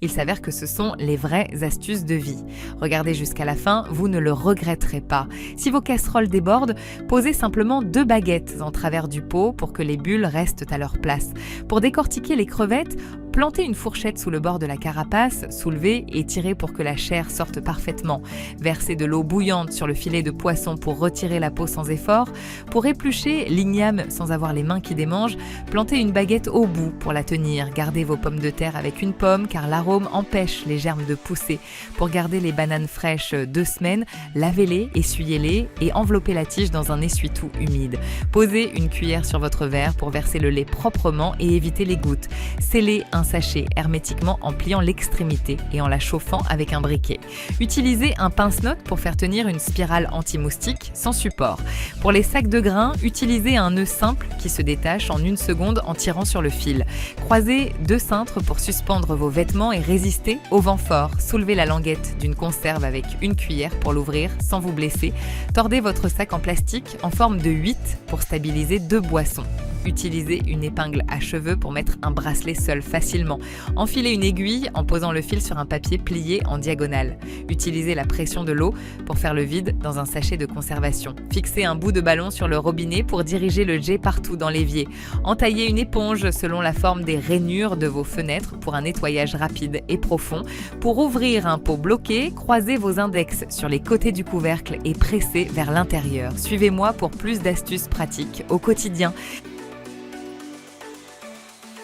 Il s'avère que ce sont les vraies astuces de vie. Regardez jusqu'à la fin, vous ne le regretterez pas. Si vos casseroles débordent, posez simplement 2 baguettes en travers du pot pour que les bulles restent à leur place. Pour décortiquer les crevettes, plantez une fourchette sous le bord de la carapace, soulevez et tirez pour que la chair sorte parfaitement. Versez de l'eau bouillante sur le filet de poisson pour retirer la peau sans effort. Pour éplucher l'igname sans avoir les mains qui démangent, plantez une baguette au bout pour la tenir. Gardez vos pommes de terre avec une pomme car l'arôme empêche les germes de pousser. Pour garder les bananes fraîches 2 semaines, lavez-les, essuyez-les et enveloppez la tige dans un essuie-tout humide. Posez une cuillère sur votre verre pour verser le lait proprement et éviter les gouttes. Scellez un sachet hermétiquement en pliant l'extrémité et en la chauffant avec un briquet. Utilisez un pince-notes pour faire tenir une spirale anti-moustique sans support. Pour les sacs de grains, utilisez un nœud simple qui se détache en 1 seconde en tirant sur le fil. Croisez 2 cintres pour suspendre vos vêtements et résister au vent fort. Soulevez la languette d'une conserve avec une cuillère pour l'ouvrir sans vous blesser. Tordez votre sac en plastique en forme de 8 pour stabiliser 2 boissons. Utilisez une épingle à cheveux pour mettre un bracelet seul facilement. Enfilez une aiguille en posant le fil sur un papier plié en diagonale. Utilisez la pression de l'eau pour faire le vide dans un sachet de conservation. Fixez un bout de ballon sur le robinet pour diriger le jet partout dans l'évier. Entaillez une éponge selon la forme des rainures de vos fenêtres pour un nettoyage rapide et profond. Pour ouvrir un pot bloqué, croisez vos index sur les côtés du couvercle et pressez vers l'intérieur. Suivez-moi pour plus d'astuces pratiques au quotidien.